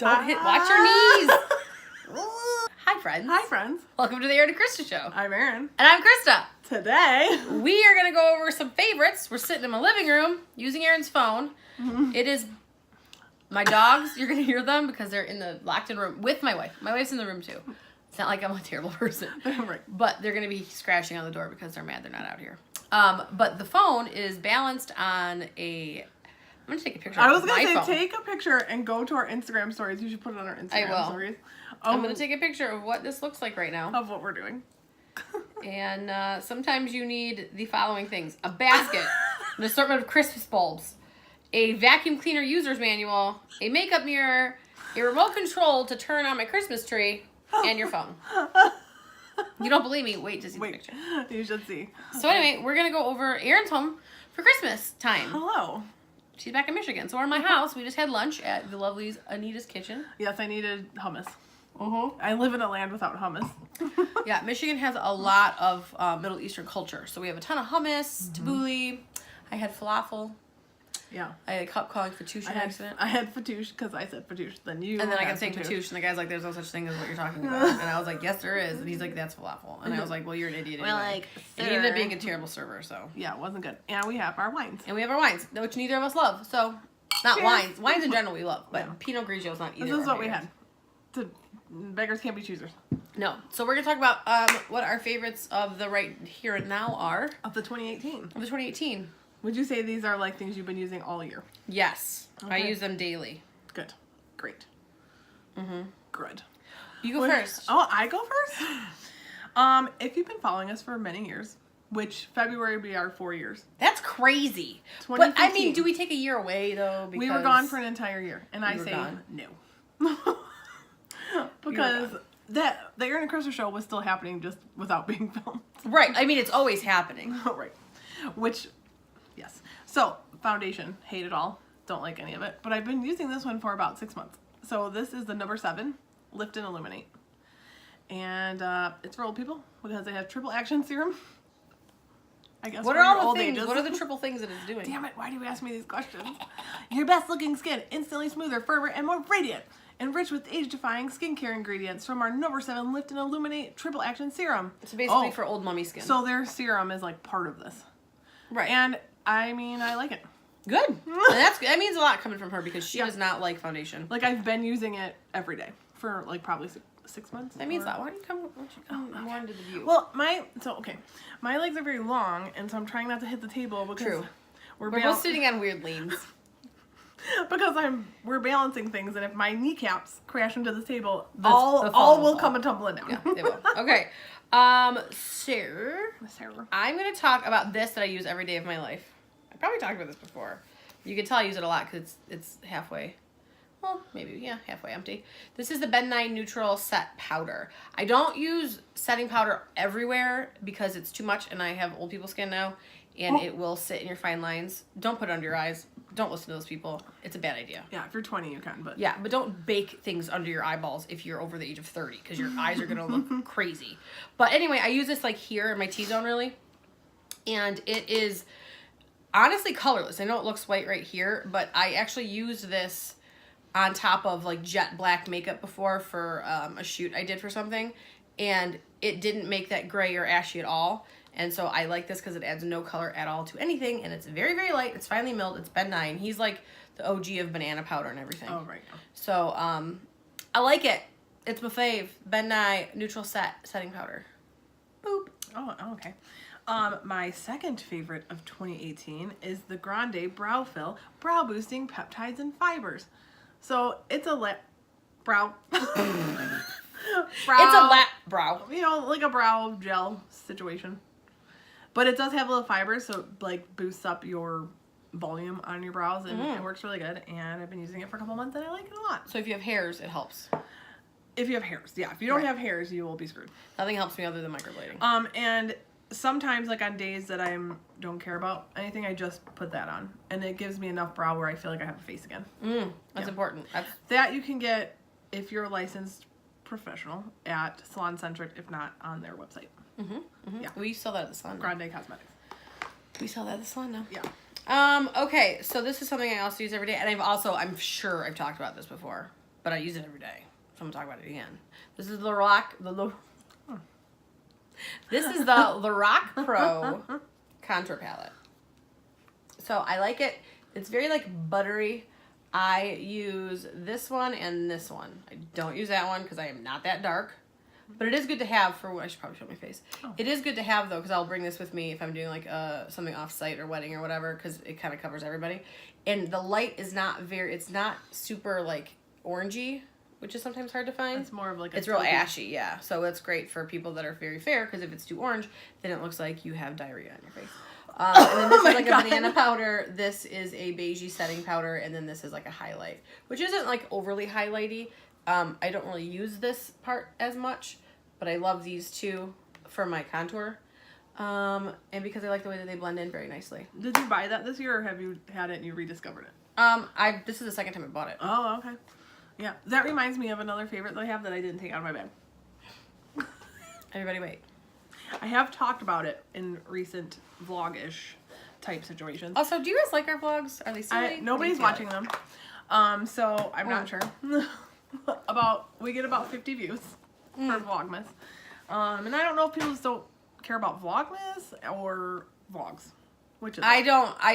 Watch your knees. Hi, friends. Hi, friends. Welcome to the Erin and Krista Show. I'm Erin. And I'm Krista. Today, we are going to go over some favorites. We're sitting in my living room using Erin's phone. It is my dogs. You're going to hear them because they're in the locked-in room with my wife. My wife's in the room, too. It's not like I'm a terrible person. Right. But they're going to be scratching on the door because they're mad they're not out here. But the phone is balanced on a... I'm going to take a picture of my phone. I was going to say, take a picture and go to our Instagram stories. You should put it on our Instagram stories. I'm going to take a picture of what this looks like right now. Of what we're doing. And sometimes you need the following things. A basket, an assortment of Christmas bulbs, a vacuum cleaner user's manual, a makeup mirror, a remote control to turn on my Christmas tree, and your phone. You don't believe me? Wait to see the picture. You should see. So anyway, we're going to go over Erin's home for Christmas time. Hello. She's back in Michigan. So we're in my house. We just had lunch at the lovely Anita's kitchen. Yes, I needed hummus. I live in a land without hummus. Yeah, Michigan has a lot of Middle Eastern culture. So we have a ton of hummus, tabbouleh. I had falafel. Yeah. I kept calling fatouche on accident. I had fatouche because I said fatouche. Then you. And then I kept saying fatouche, and the guy's like, "There's no such thing as what you're talking about." And I was like, "Yes, there is." And he's like, "That's falafel." And I was like, "Well, you're an idiot anyway." Well, like, and he ended up being a terrible server. So yeah, it wasn't good. And we have our wines. And we have our wines, which neither of us love. So not Cheers. wines. Wines in general we love, but Pinot Grigio is not either. This is what we had. Beggars can't be choosers. No. So we're going to talk about what our favorites of the right here and now are. Of the 2018. Of the 2018. Would you say these are like things you've been using all year? Yes. Okay. I use them daily. Good. Great. Good. You go first. Oh, I go first? If you've been following us for many years, which February will be our 4 years. That's crazy. But I mean, do we take a year away though? Because we were gone for an entire year. And I say gone. No. Because the Erin and Krista show was still happening just without being filmed. Right. I mean, it's always happening. Right. Which, yes. So, foundation. Hate it all. Don't like any of it. But I've been using this one for about 6 months. So, this is the number 7, Lift and Illuminate. And it's for old people because they have triple action serum. I guess what are all the things? What are the triple things that it's doing? Damn it, why do you ask me these questions? Your best looking skin, instantly smoother, firmer, and more radiant. Enriched with age-defying skincare ingredients from our number 7 Lift and Illuminate Triple Action Serum. So basically for old mummy skin. So their serum is like part of this. Right. And I mean, I like it. Good. That means a lot coming from her because she does not like foundation. Like I've been using it every day for like probably 6 months. That means a lot. Why don't you come more into the view? Well, my legs are very long, and so I'm trying not to hit the table because we're both sitting on weird leans. Because we're balancing things, and if my kneecaps crash into the table, all will come and tumbling down. Yeah, they will. Okay. Sarah, I'm going to talk about this that I use every day of my life. I probably talked about this before. You can tell I use it a lot because it's halfway. Well, maybe, yeah, halfway empty. This is the Nye Neutral Set Powder. I don't use setting powder everywhere because it's too much, and I have old people skin now, and it will sit in your fine lines. Don't put it under your eyes. Don't listen to those people. It's a bad idea. Yeah, if you're 20, you can, but... Yeah, but don't bake things under your eyeballs if you're over the age of 30, because your eyes are going to look crazy. But anyway, I use this, like, here in my T-zone, really. And it is honestly colorless. I know it looks white right here, but I actually used this on top of, like, jet black makeup before for a shoot I did for something. And it didn't make that gray or ashy at all. And so I like this because it adds no color at all to anything. And it's very, very light. It's finely milled. It's Nye. And he's like the OG of banana powder and everything. Oh, right. So I like it. It's my fave. Nye Neutral Setting Powder. Boop. Oh, okay. My second favorite of 2018 is the Grande Brow Fill Brow Boosting Peptides and Fibers. So it's a brow. It's a lap brow. You know, like a brow gel situation. But it does have little fibers, so it like boosts up your volume on your brows, and it works really good. And I've been using it for a couple months, and I like it a lot. So if you have hairs, it helps. If you have hairs, yeah. If you don't have hairs, you will be screwed. Nothing helps me other than microblading. And sometimes, like on days that I don't care about anything, I just put that on, and it gives me enough brow where I feel like I have a face again. That's important. That you can get if you're a licensed professional at Salon Centric, if not on their website. Yeah. We sell that at the salon. Grande Cosmetics. We sell that at the salon now. Yeah. Okay, so this is something I also use every day, and I'm sure I've talked about this before, but I use it every day. So I'm gonna talk about it again. This is Lorac. This is the Lorac Pro contour palette. So I like it. It's very like buttery. I use this one and this one. I don't use that one because I am not that dark. But it is good to have for, I should probably show my face. Oh. It is good to have though, because I'll bring this with me if I'm doing like something off-site or wedding or whatever, because it kind of covers everybody. And the light is not it's not super like orangey, which is sometimes hard to find. It's more of like it's real ashy, yeah. So it's great for people that are very fair, because if it's too orange, then it looks like you have diarrhea on your face. And then this is like a banana powder. This is a beigey setting powder, and then this is like a highlight, which isn't like overly highlighty. I don't really use this part as much, but I love these two for my contour. And because I like the way that they blend in very nicely. Did you buy that this year, or have you had it and you rediscovered it? This is the second time I bought it. Oh, okay. Yeah, that reminds me of another favorite that I have that I didn't take out of my bag. Everybody wait. I have talked about it in recent vlog-ish type situations. Also, do you guys like our vlogs? Are they silly? Nobody's watching them. So I'm not sure. We get about 50 views for Vlogmas. And I don't know if people just don't care about Vlogmas or vlogs. Which is I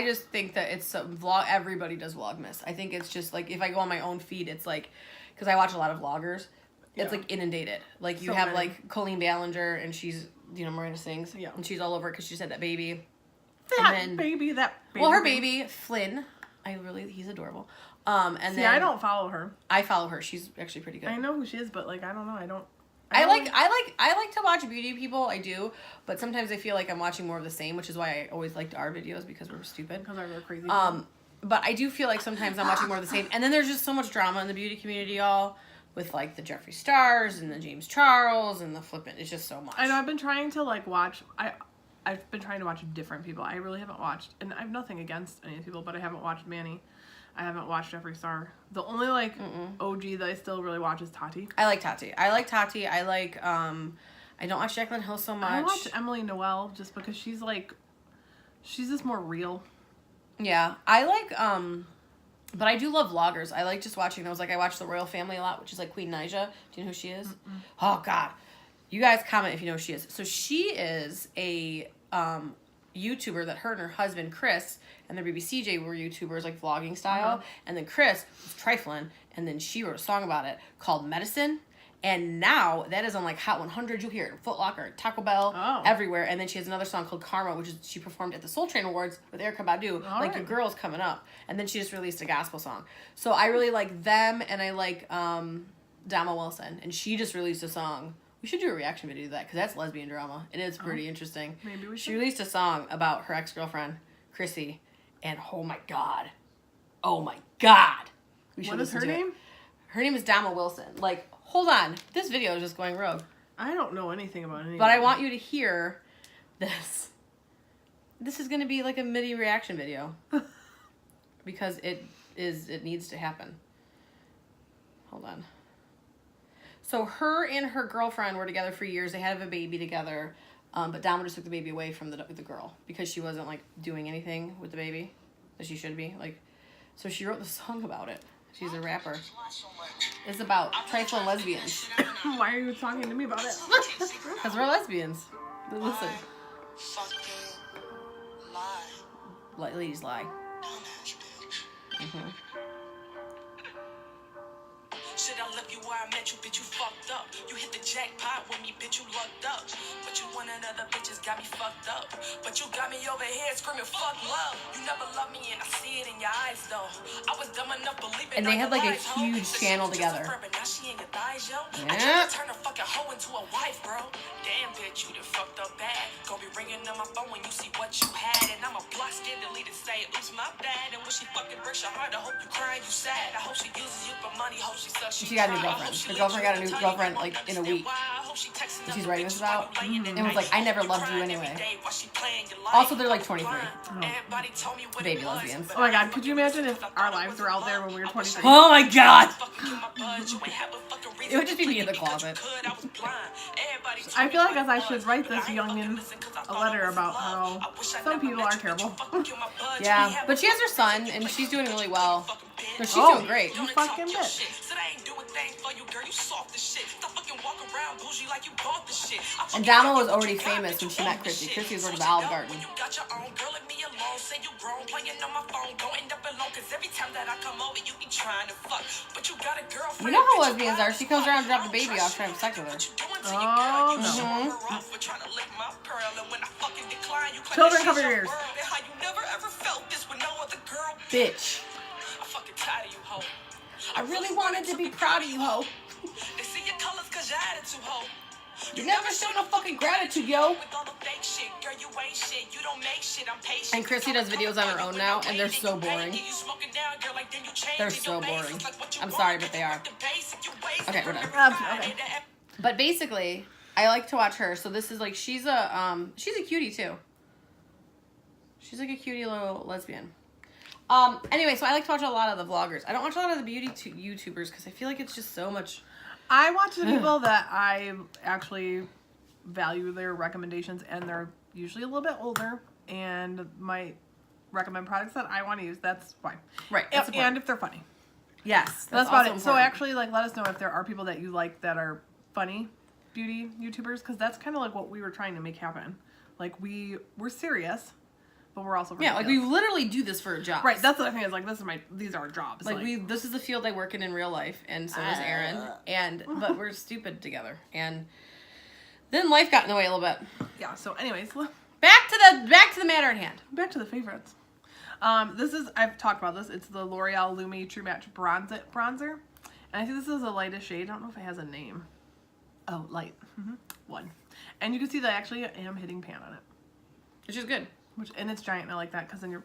just think that it's a vlog. Everybody does Vlogmas. I think it's just like, if I go on my own feed, it's like, because I watch a lot of vloggers, it's like inundated. Like you have like Colleen Ballinger, and she's, you know, Miranda Sings, and she's all over it because she said that baby. That baby. Well, her baby, Flynn, he's adorable. And See, then I don't follow her. I follow her. She's actually pretty good. I know who she is, but like I don't know. I like to watch beauty people. I do, but sometimes I feel like I'm watching more of the same, which is why I always liked our videos, because we're stupid. Because we're crazy. But I do feel like sometimes I'm watching more of the same, and then there's just so much drama in the beauty community, y'all, with like the Jeffree Stars and the James Charles and the flippant. It's just so much. I know. I've been trying to like watch. I've been trying to watch different people. I really haven't watched, and I have nothing against any of the people, but I haven't watched Manny. I haven't watched Jeffree Star. The only like OG that I still really watch is Tati. I like Tati. I like I don't watch Jaclyn Hill so much. I watch Emily Noel just because she's just more real. Yeah. I like but I do love vloggers. I like just watching those. Like I watch the Royal Family a lot, which is like Queen Naija. Do you know who she is? Oh God. You guys comment if you know who she is. So she is a YouTuber that her and her husband Chris and their baby CJ were YouTubers, like vlogging style. And then Chris was trifling, and then she wrote a song about it called Medicine. And now that is on like Hot 100. You hear it in Foot Locker, Taco Bell, everywhere. And then she has another song called Karma, which is she performed at the Soul Train Awards with Erykah Badu, like Your Girl's Coming Up. And then she just released a gospel song. So I really like them, and I like Dama Wilson, and she just released a song. We should do a reaction video to that, because that's lesbian drama. It is pretty interesting. Maybe we should. She released a song about her ex-girlfriend, Chrissy, and oh my God. Oh my God. What is her name? Her name is Dama Wilson. Like, hold on. This video is just going rogue. I don't know anything about anything. But I want you to hear this. This is going to be like a mini reaction video. Because it needs to happen. Hold on. So her and her girlfriend were together for years. They had a baby together. But Dama just took the baby away from the girl because she wasn't like doing anything with the baby that she should be. Like, so she wrote the song about it. She's a rapper. It's about trifling lesbians. Why are you talking to me about it? Because we're lesbians. Listen. Ladies lie. Shit, I left you where I met you, bitch, you fucked up. You hit the jackpot with me, bitch, you lucked up. But you one of the other bitches got me fucked up. But you got me over here screaming, fuck love. You never loved me, and I see it in your eyes, though. I was dumb enough believing. And they had like a huge channel together. Yeah. Turn a fucking hoe into a wife, bro. Damn, bitch, you done fucked up bad. Gonna be ringing on my phone when you see what you had. And I'm a block skin deleted, say, oops, my bad. And when she fucking breaks your heart, I hope you crying, you sad. I hope she uses you for money, hope she sucks. She got a new girlfriend. Her girlfriend got a new girlfriend like in a week. She's writing this about. And was like, I never loved you anyway. Also, they're like 23. Baby lesbians. Oh my God, could you imagine if our lives were out there when we were 23? Oh my God! It would just be me in the closet. I feel like as I should write this youngin a letter about how some people are terrible. Yeah, but she has her son, and she's doing really well. But she's doing great. You fucking bitch. Said I ain't doing things for you, girl. You soft as shit. Stop fucking walking around bougie like you bought the shit. And Dama was already famous when she met Chrissy. Chrissy was working at the Olive Garden. You got your own girl, let me alone. Say you grown, playing on my phone. Don't end up alone, cause every time that I come over, you be trying to fuck. But you got a girlfriend. You know how lesbians are. She comes around and drops the baby off trying to have sex with her. Oh, no. Children, cover your ears. Bitch. I'm fucking tired of you, hoe. I really wanted to be proud of you, ho. They see your colors cause your attitude, hoe. You never show no fucking gratitude, yo. With all the fake shit, girl, you ain't shit. You don't make shit, I'm patient. And Chrissy does videos on her own now, and they're so boring. They're so boring. I'm sorry, but they are. Okay, we're done. Okay. But basically, I like to watch her. So this is like, she's a cutie too. She's like a cutie little lesbian. Anyway, so I like to watch a lot of the vloggers. I don't watch a lot of the beauty YouTubers because I feel like it's just so much. I watch the people that I actually value their recommendations, and they're usually a little bit older and might recommend products that I want to use. That's why. Right. And if they're funny. Yes. That's about it. important. So actually, like, let us know if there are people that you like that are funny beauty YouTubers, because that's kind of like what we were trying to make happen. Like, we're serious, but we're also yeah, like we literally do this for a job. right. That's what I think is like. These are our jobs. Like this is the field I work in real life, and so does Aaron. But we're stupid together, and then life got in the way a little bit. Yeah. So, anyways, Back to the matter at hand. back to the favorites. This is, I've talked about this. It's the L'Oreal Lumi True Match bronzer, and I think this is the lightest shade. I don't know if it has a name. Oh, light. One, and you can see that I actually am hitting pan on it, Which is good. and it's giant. And I like that because then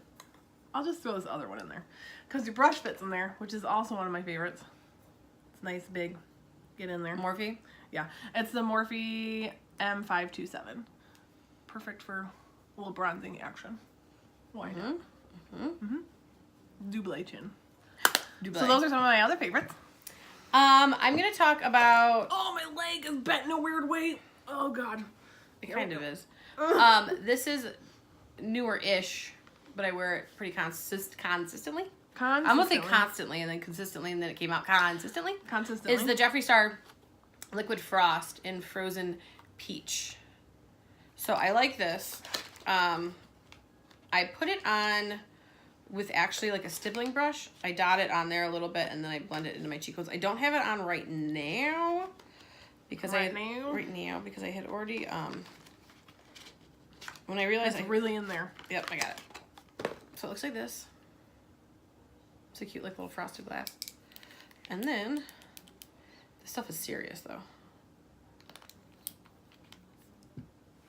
I'll just throw this other one in there because your brush fits in there, which is also one of my favorites. It's nice, big, get in there. Morphe. Yeah, it's the Morphe M527. Perfect for a little bronzing action. Why not? Double chin. So those are some of my other favorites. I'm gonna talk about. Oh, my leg is bent in a weird way. Oh God. It kind of is. This is newer-ish, but I wear it pretty consistently. I'm gonna say constantly, and then consistently, and then it came out consistently. Consistently. Is the Jeffree Star Liquid Frost in Frozen Peach. So I like this. I put it on with actually like a stippling brush. I dot it on there a little bit, and then I blend it into my cheekbones. I don't have it on right now because I had already when I realized it's really in there. Yep, I got it. So it looks like this. It's a cute like little frosted glass. And then this stuff is serious though.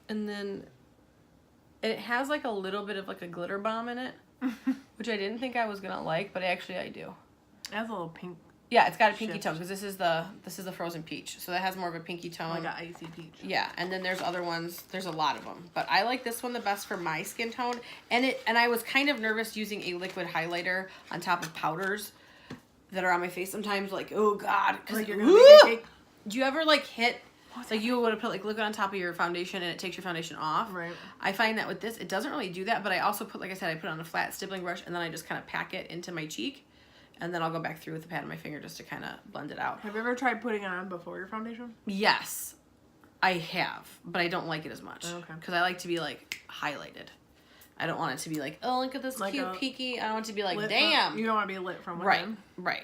And then it has like a little bit of like a glitter bomb in it, which I didn't think I was gonna like, but actually I do. It has a little pink. Yeah, it's got a pinky tone because this is the frozen peach, so that has more of a pinky tone. Like an icy peach. Yeah, and then there's other ones. There's a lot of them, but I like this one the best for my skin tone. And I was kind of nervous using a liquid highlighter on top of powders that are on my face sometimes. Like, oh God, because like you're gonna make a cake. Do you ever like hit? Like you would have put like liquid on top of your foundation and it takes your foundation off. Right. I find that with this, it doesn't really do that, but I also put, like I said, I put it on a flat stippling brush and then I just kind of pack it into my cheek. And then I'll go back through with the pad of my finger just to kind of blend it out. Have you ever tried putting it on before your foundation? Yes, I have, but I don't like it as much. Okay. Because I like to be like highlighted. I don't want it to be like, oh, look at this like cute peaky. I want it to be like, damn. You don't want to be lit from within. Right, right.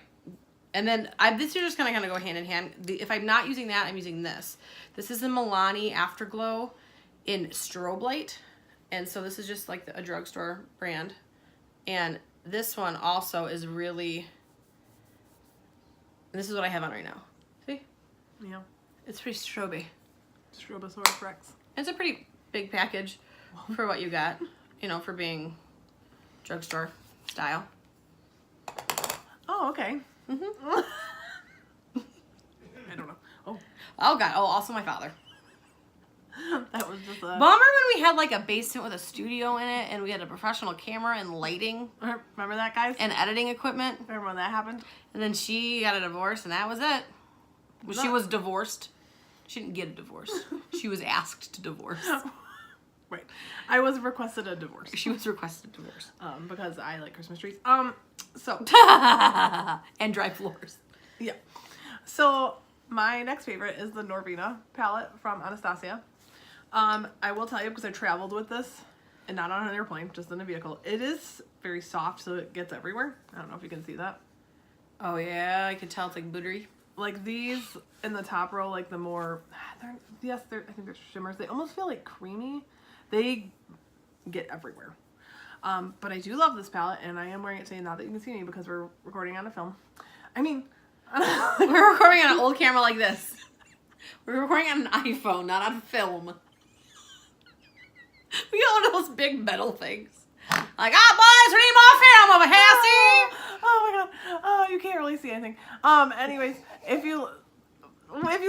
And then this is just gonna kind of go hand in hand. If I'm not using that, I'm using this. This is the Milani Afterglow in Strobe Light. And so this is just like a drugstore brand. And this one also is really, this is what I have on right now. See? Yeah. It's pretty strobe. Strobosaurus Rex. It's a pretty big package for what you got, you know, for being drugstore style. Oh, okay. Mm-hmm. I don't know. Oh. Oh, God. Oh, also my father. That was just a... Remember when we had like a basement with a studio in it and we had a professional camera and lighting? Remember that, guys? And editing equipment? Remember when that happened? And then she got a divorce and that was it. She was divorced. She didn't get a divorce. She was asked to divorce. Right. I was requested a divorce. She was requested a divorce. Because I like Christmas trees. So. And dry floors. Yeah. So my next favorite is the Norvina palette from Anastasia. I will tell you, because I traveled with this, and not on an airplane, just in a vehicle. It is very soft, so it gets everywhere. I don't know if you can see that. Oh yeah, I can tell it's like buttery. Like these in the top row, like the more, I think they're shimmers. They almost feel like creamy. They get everywhere. But I do love this palette, and I am wearing it today, not that you can see me because we're recording on a film. I mean, we're recording on an old camera like this. We're recording on an iPhone, not on film. We got one of those big metal things. Like, boys, we need more film over here, see? Oh my god. Oh, you can't really see anything. Anyways, if you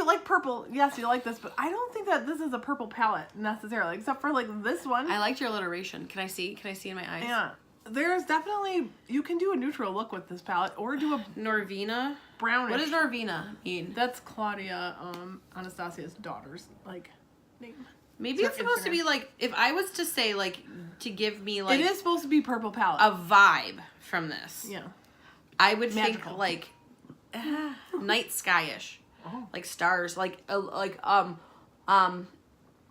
like purple, yes, you like this, but I don't think that this is a purple palette necessarily, except for like this one. I liked your alliteration. Can I see? Can I see in my eyes? Yeah. There's definitely, you can do a neutral look with this palette, or do a Norvina? brownish. What does Norvina mean? That's Claudia, Anastasia's daughter's, like, name. Maybe it's supposed to be like, if I was to say, like, to give me, like... It is supposed to be purple palette. A vibe from this. Yeah. I would Magical. think, like, night sky-ish. Oh. Like stars. Like, Aurora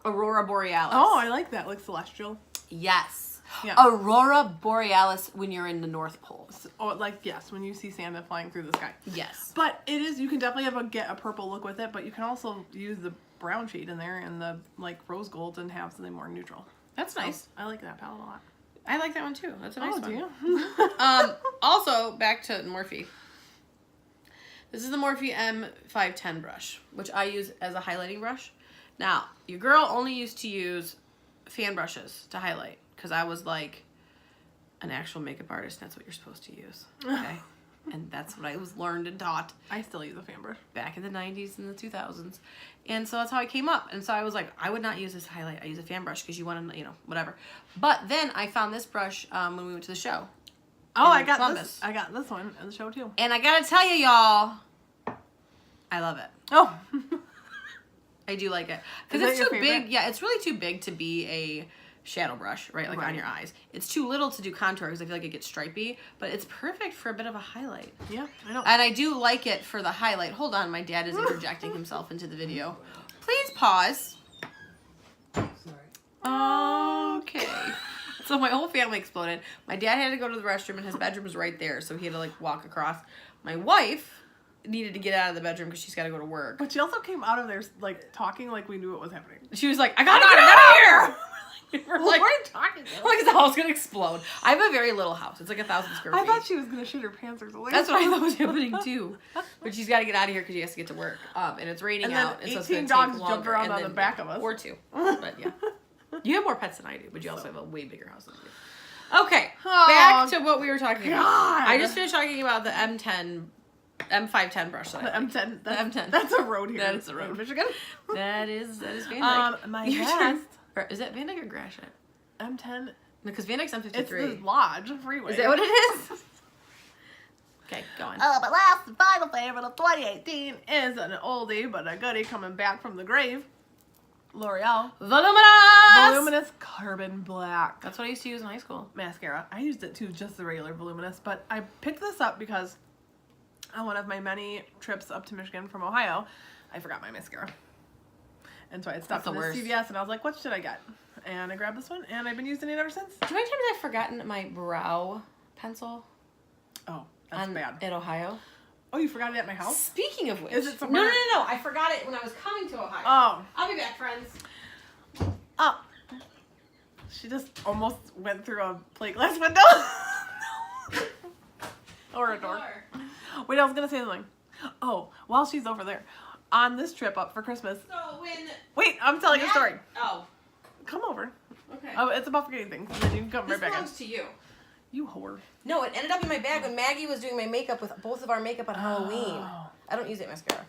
Borealis. Oh, I like that. Like celestial. Yes. Yeah. Aurora Borealis when you're in the North Pole. Or like, yes, when you see Santa flying through the sky. Yes. But it is, you can definitely get a purple look with it, but you can also use the brown shade in there and the like rose gold and have something more neutral. That's nice. I like that palette a lot. I like that one too. That's a nice one. Do you? Also, back to Morphe. This is the Morphe M10 brush, which I use as a highlighting brush. Now, your girl only used to use fan brushes to highlight because I was like an actual makeup artist. That's what you're supposed to use. Okay. And that's what I was learned and taught. I still use a fan brush. Back in the 90s and the 2000s. And so that's how I came up. And so I was like, I would not use this to highlight. I use a fan brush because you want to, whatever. But then I found this brush when we went to the show. Oh, I got Columbus. this. I got this one in the show too. And I gotta tell you, y'all, I love it. Oh. I do like it. Because Is it's that too your favorite? big. Yeah, it's really too big to be a shadow brush, right? Like on your eyes. It's too little to do contour because I feel like it gets stripy. But it's perfect for a bit of a highlight. Yeah, I know. And I do like it for the highlight. Hold on, my dad is interjecting himself into the video. Please pause. Sorry. Okay. So my whole family exploded. My dad had to go to the restroom and his bedroom was right there. So he had to like walk across. My wife needed to get out of the bedroom because she's got to go to work. But she also came out of there like talking like we knew what was happening. She was like, I gotta get out of here. We're like, what are you talking about? like the house gonna explode. I have a very little house. It's like 1,000 square feet. I thought she was gonna shit her pants or something. That's what I thought was happening too. But she's got to get out of here because she has to get to work. And it's raining And then out, and so it's 18 gonna dogs take jumped longer. around and on then, the back of us. or two. But yeah, you have more pets than I do, but you also have a way bigger house than I do. Okay, back to what we were talking about. God. I just finished talking about the M510 brush. That The I like. M10. The M10. That's a road here. That is a road. in Michigan. That is Van Dyke. My Your best turn. Or is that Van Dyke or Gratiot? M10. Because Van Dyke's M53. It's the Lodge Freeway. Is that what it is? Okay, go on. But last and final favorite of 2018 is an oldie but a goodie coming back from the grave. L'Oreal Voluminous! Voluminous Carbon Black That's what I used to use in high school. mascara. I used it too, just the regular Voluminous, but I picked this up because on one of my many trips up to Michigan from Ohio, I forgot my mascara. And so I had stopped That's in the the worst. CVS and I was like, what should I get? And I grabbed this one and I've been using it ever since. Do you know how many times I've forgotten my brow pencil Oh, that's bad. at Ohio? Oh, you forgot it at my house? Speaking of which. Is it somewhere? No. I forgot it when I was coming to Ohio. Oh. I'll be back, friends. Oh. She just almost went through a plate glass window. Or a door. Wait, I was going to say something. Oh, while she's over there, on this trip up for Christmas. So when... Wait, I'm telling a story. Oh, Come over. okay. Oh, it's about forgetting things. And then you can come This right back in. belongs to you. You whore. No, it ended up in my bag when Maggie was doing my makeup with both of our makeup on Halloween. Oh. I don't use it mascara.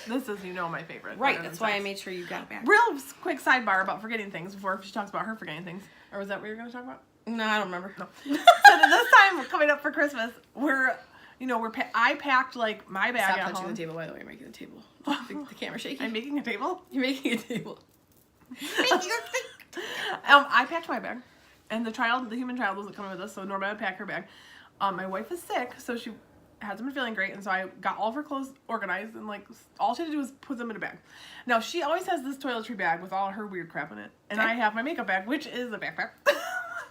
This is, my favorite. Right, better that's than why I sex. made sure you got it back. Real quick sidebar about forgetting things before she talks about her forgetting things. Or was that what you were going to talk about? No, I don't remember. No. So this time coming up for Christmas, I packed like my bag Stop at touching home. the table, by the way. You're making the table. The camera's shaking. I'm making a table. You're making a table. I packed my bag, and the human child wasn't coming with us, so Norma would pack her bag. My wife is sick, so she hasn't been feeling great, and so I got all of her clothes organized, and like all she had to do was put them in a bag. Now she always has this toiletry bag with all her weird crap in it, and I have my makeup bag, which is a backpack,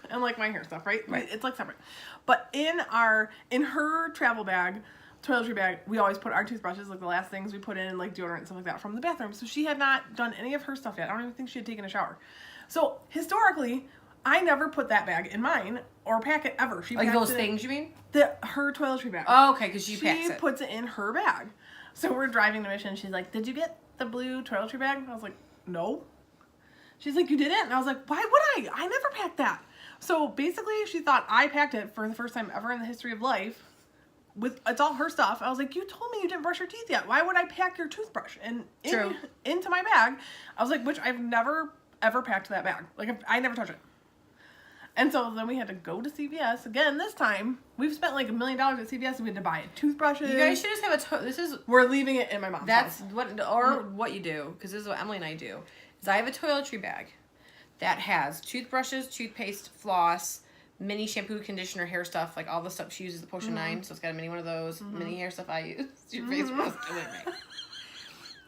and like my hair stuff, right? It's like separate. But in her travel bag, toiletry bag, we always put our toothbrushes, like the last things we put in, like deodorant and stuff like that from the bathroom. So she had not done any of her stuff yet. I don't even think she had taken a shower. So historically, I never put that bag in mine or pack it ever. She like those things, you mean? Her toiletry bag. Oh, okay, because she puts it in her bag. So we're driving to Mission. She's like, "Did you get the blue toiletry bag?" I was like, "No." She's like, "You didn't?" And I was like, "Why would I? I never packed that." So basically, she thought I packed it for the first time ever in the history of life. It's all her stuff. I was like, "You told me you didn't brush your teeth yet. Why would I pack your toothbrush into my bag?" I was like, which I've never ever packed that bag. Like I never touch it. And so then we had to go to CVS again. This time we've spent like $1 million at CVS. And we had to buy toothbrushes. You guys should just have we're leaving it in my mom's house. What you do, because this is what Emily and I do. Is I have a toiletry bag that has toothbrushes, toothpaste, floss, mini shampoo, conditioner, hair stuff, like all the stuff she uses, the Potion 9, so it's got a mini one of those, mini hair stuff I use. Your face was killing me.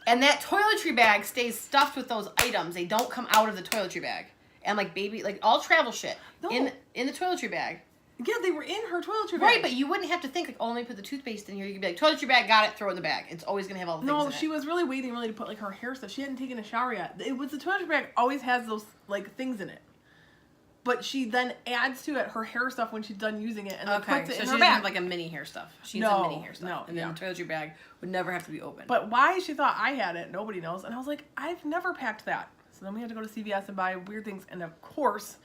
And that toiletry bag stays stuffed with those items. They don't come out of the toiletry bag. And like all travel shit in the toiletry bag. Yeah, they were in her toiletry bag. Right, but you wouldn't have to think, like, oh, let me put the toothpaste in here. You could be like, toiletry bag, got it, throw it in the bag. It's always going to have all the things in it. No, she was really waiting to put, like, her hair stuff. She hadn't taken a shower yet. The toiletry bag always has those, like, things in it. But she then adds to it her hair stuff when she's done using it and then puts it in her bag. Have, like, a mini hair stuff. She needs a mini hair stuff. And then the toiletry bag would never have to be open. But why she thought I had it, nobody knows. And I was like, I've never packed that. So then we had to go to CVS and buy weird things. And, of course,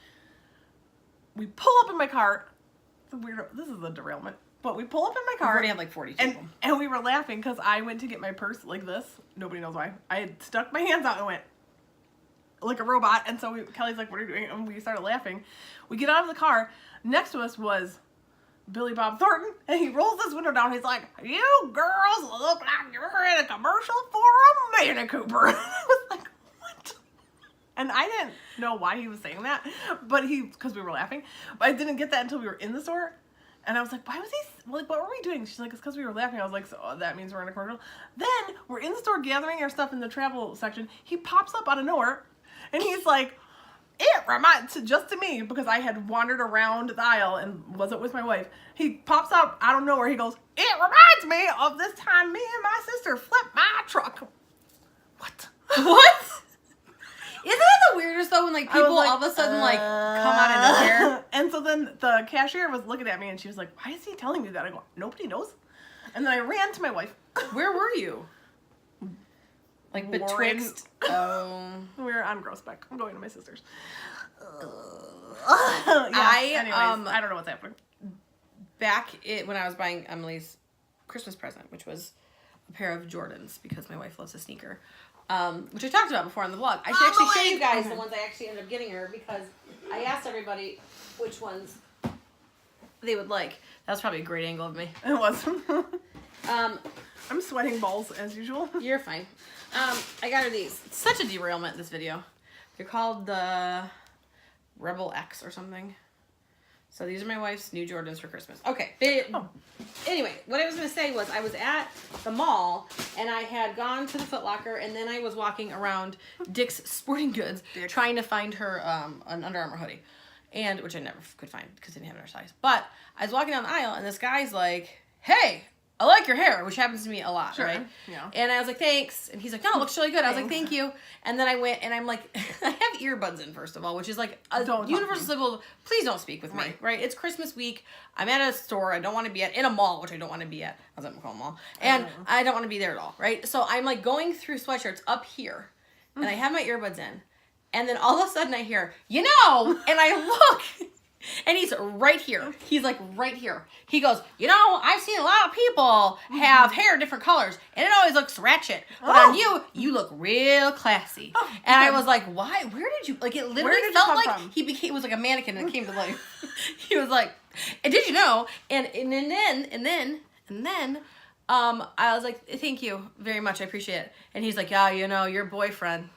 we pull up in my car. This is a derailment. But we pull up in my car. We already had like 40 people. And we were laughing because I went to get my purse like this. Nobody knows why. I had stuck my hands out and went like a robot. And so Kelly's like, "What are you doing?" And we started laughing. We get out of the car. Next to us was Billy Bob Thornton. And he rolls his window down. He's like, "You girls look like you're in a commercial for a Mini Cooper." I was like, what? And I didn't know why he was saying that, but because we were laughing. But I didn't get that until we were in the store. And I was like, why was he, like, what were we doing? She's like, it's because we were laughing. I was like, so that means we're in a commercial. Then we're in the store gathering our stuff in the travel section. He pops up out of nowhere and he's like, it reminds, just to me, because I had wandered around the aisle and wasn't with my wife. He pops up out of nowhere. He goes, it reminds me of this time me and my sister flipped my truck. What? What? Isn't that the weirdest though when like people like, all of a sudden like come out of nowhere? And so then the cashier was looking at me and she was like, why is he telling me that? I go, nobody knows. And then I ran to my wife. Where were you? Like betwixt. Oh. We were on Grossbeck. I'm going to my sister's. Anyways, I don't know what's happening. When I was buying Emily's Christmas present, which was a pair of Jordans because my wife loves a sneaker. Which I talked about before on the vlog. I should actually show you guys the ones I actually ended up getting her because I asked everybody which ones they would like. That was probably a great angle of me. It was. I'm sweating balls as usual. You're fine. I got her these. It's such a derailment, this video. They're called the Rebel X or something. So these are my wife's new Jordans for Christmas. Okay. Anyway, what I was going to say was I was at the mall and I had gone to the Foot Locker and then I was walking around Dick's Sporting Goods trying to find her an Under Armour hoodie. Which I never could find because I didn't have her size. But I was walking down the aisle and this guy's like, hey, I like your hair, which happens to me a lot, right? Yeah. And I was like, thanks. And he's like, no, it looks really good. I was like, thank you. And then I went and I'm like, I have earbuds in, first of all, which is like a universal symbol. Please don't speak with me, right? It's Christmas week. I'm at a store I don't want to be at, in a mall, which I don't want to be at. I was at McCall Mall. And I don't want to be there at all, right? So I'm like going through sweatshirts up here and I have my earbuds in. And then all of a sudden I hear, and I look. And he's right here. He's like right here. He goes, I've seen a lot of people have hair different colors, and it always looks ratchet. But on you look real classy. And I was like, why? Where did you, like, it literally felt like he was like a mannequin and it came to life. He was like, and did you know? And then, I was like, thank you very much. I appreciate it. And he's like, yeah, your boyfriend.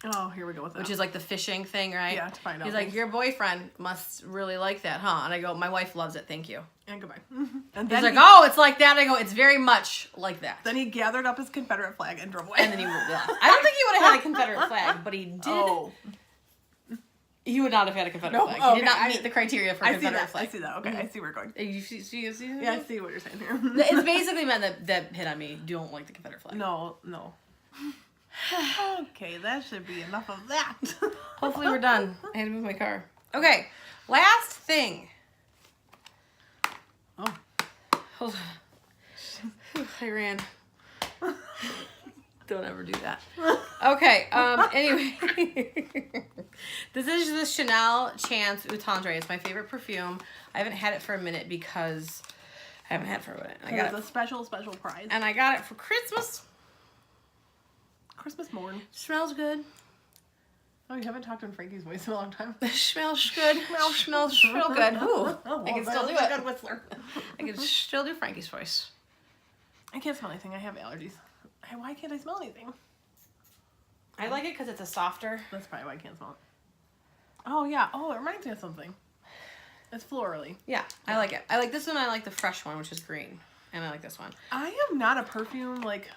Oh, here we go with that. which is like the fishing thing, right? Yeah, to find out He's like, things. your boyfriend must really like that, huh? And I go, my wife loves it, thank you. And goodbye. And He's then like, oh, it's like that. I go, it's very much like that. Then he gathered up his Confederate flag and drove away. And then he left. I don't think he would have had a Confederate flag, but he did. Oh. He would not have had a Confederate No, flag. okay, He did not meet the criteria for a I see Confederate that. flag. I see that. Okay, I see where you're going. You see Yeah, I see what you're saying here. It's basically men that hit on me don't like the Confederate flag. No. Okay, that should be enough of that. Hopefully we're done. I had to move my car. Okay, last thing. Oh. Hold on. I ran. Don't ever do that. Okay, anyway. This is the Chanel Chance Eau Tendre. It's my favorite perfume. I haven't had it for a minute because I haven't had it for a minute. I got It's it. a special prize. And I got it for Christmas. Christmas morn. Smells good. Oh, you haven't talked in Frankie's voice in a long time. Smells good. Smells real good. Ooh, I can still do a it. good whistler. I can still do Frankie's voice. I can't smell anything. I have allergies. Why can't I smell anything? I like it because it's a softer. That's probably why I can't smell it. Oh, yeah. Oh, it reminds me of something. It's florally. Yeah, I like it. I like this one. I like the fresh one, which is green. And I like this one. I am not a perfume, like...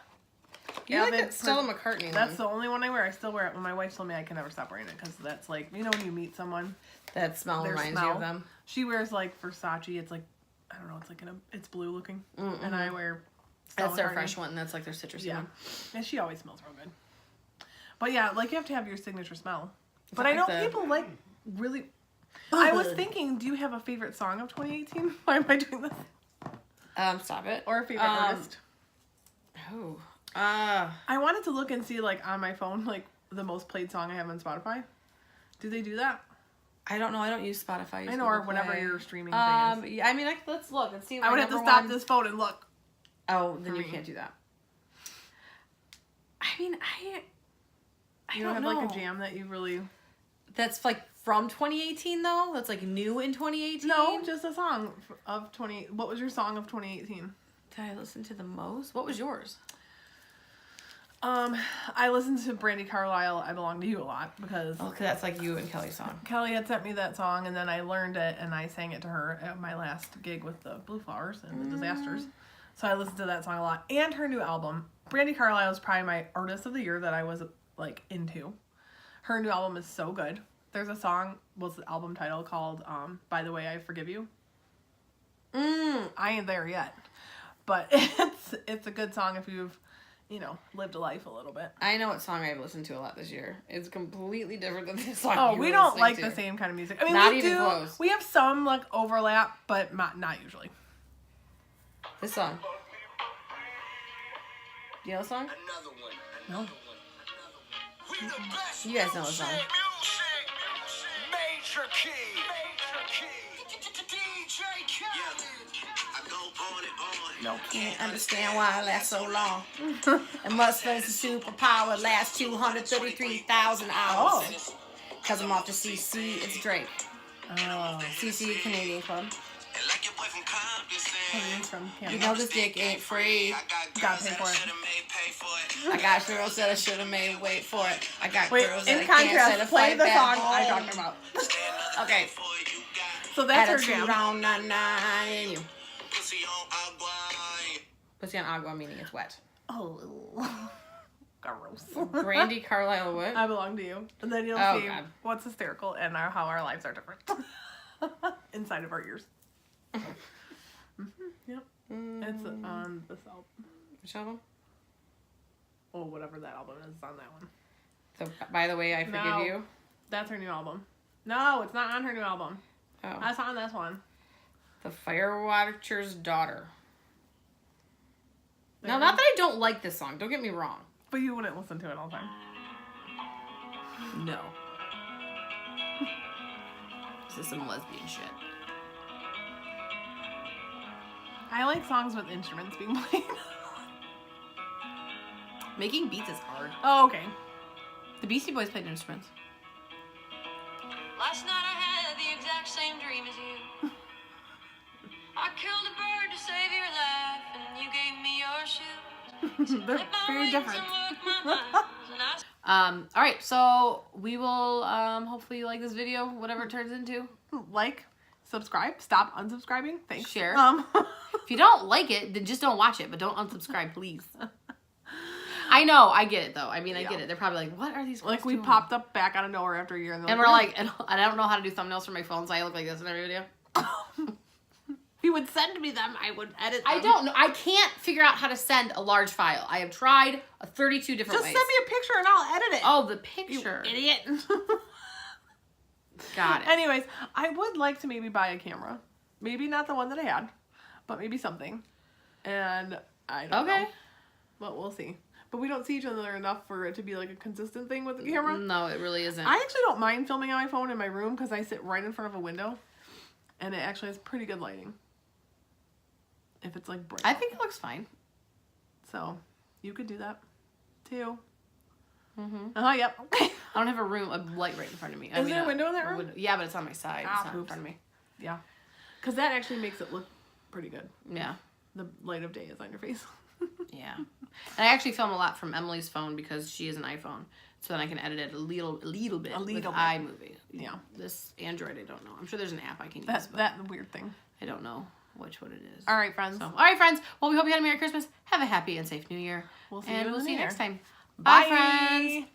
You like avid that Stella McCartney That's one. the only one I wear. I still wear it. When my wife told me I can never stop wearing it because that's like, you know when you meet someone, That smell their reminds smell. you of them. She wears like Versace. It's like, I don't know, it's like it's blue looking. And I wear Stella That's their McCartney. fresh one. And that's like their citrusy Yeah. one. And she always smells real good. But yeah, like you have to have your signature smell. It's But not I know like the- people like really... I was thinking, do you have a favorite song of 2018? Why am I doing this? Stop it. Or a favorite artist? Oh. I wanted to look and see like on my phone like the most played song I have on Spotify. Do they do that? I don't know. I don't use Spotify. use I know, or Google whatever Play. your streaming thing is. Yeah, I mean, let's look and see. I would have to stop this phone and look. Oh, then for you me. can't do that. I mean, I You don't don't have know. like a jam that you really... That's like from 2018 though. That's like new in 2018. No, just a song of 20... What was your song of 2018? Did I listen to the most? What was yours? I listened to Brandy Carlisle, I Belong to You a lot because Oh, because that's like you and Kelly's song. Kelly had sent me that song and then I learned it and I sang it to her at my last gig with the Blue Flowers and the Disasters. So I listened to that song a lot. And her new album. Brandy Carlisle is probably my artist of the year that I was like into. Her new album is so good. There's a song, what's the album title called, By the Way I Forgive You. I ain't there yet. But it's a good song if you've, you know, lived a life a little bit. I know what song I've listened to a lot this year. It's completely different than this song. Oh, you we were don't listening like to. the same kind of music. I mean, Not we even do. close. We have some like overlap, but not usually. This song. You know the song? Another one. No. We the best. You guys know the song. Major key. DJ Khaled. I go on and on. No. Can't understand why it lasts so long. It must be the superpower lasts 233,000 hours. Oh. Because I'm off to CC, it's Drake. Oh. CC Canadian Club. And like your boy from Compton said, It's from You Canada. know this dick ain't free. I got Gotta girls pay that for I it. should have made pay for it. I got girls that I should have made wait for it. I got Wait, girls that in I can't set contrast, a play fight the back song I home. talked about. Stay another Okay. day for it, you got So that's her Attitude jam. round 99 in you. pussy on agua. Pussy on agua meaning it's wet. Oh. Gross. Brandy Carlisle what? I Belong to You. And then you'll Oh, see God. what's hysterical and how our lives are different. Inside of our ears. Yep. It's on this album. Which album? Oh, whatever that album is, it's on that one. So, by the way, I forgive No. you. That's her new album. No, it's not on her new album. Oh. That's on this one. The Firewatcher's Daughter. There Now, it not is. that I don't like this song. Don't get me wrong. But you wouldn't listen to it all the time. No. This is some lesbian shit. I like songs with instruments being played. Making beats is hard. Oh, okay. The Beastie Boys played instruments. Last night I had the exact same dream as you. I killed a bird to save your life, and you gave me your shoes. They're Clip my very wings different. and work my minds, and All right, so we will hopefully you like this video, whatever it turns into. Like, subscribe, stop unsubscribing. Thanks. Share. If you don't like it, then just don't watch it, but don't unsubscribe, please. I know, I get it though. I mean, I get it. They're probably like, what are these? Like, we doing? popped up back out of nowhere after a year, and we're like, and I don't know how to do thumbnails for my phone, so I look like this in every video. If you would send me them, I would edit them. I don't know. I can't figure out how to send a large file. I have tried 32 different ways. Just send me a picture and I'll edit it. Oh, the picture. You idiot. Got it. Anyways, I would like to maybe buy a camera. Maybe not the one that I had, but maybe something. And I don't know. But we'll see. But we don't see each other enough for it to be like a consistent thing with the camera. No, it really isn't. I actually don't mind filming on my phone in my room because I sit right in front of a window. And it actually has pretty good lighting. If it's like bright. I think it looks fine. So, you could do that too. Mm-hmm. Yep. I don't have a light right in front of me. Is there a window in that room? Yeah, but it's on my side. It's not in front of me. Yeah. Because that actually makes it look pretty good. Yeah. The light of day is on your face. Yeah. And I actually film a lot from Emily's phone because she has an iPhone. So then I can edit it a little bit with iMovie. Yeah. This Android, I don't know. I'm sure there's an app I can use. That's that weird thing. I don't know which one it is. All right, friends. So, all right, friends. Well, we hope you had a Merry Christmas. Have a happy and safe New Year. We'll see you next time. Bye, Bye, friends.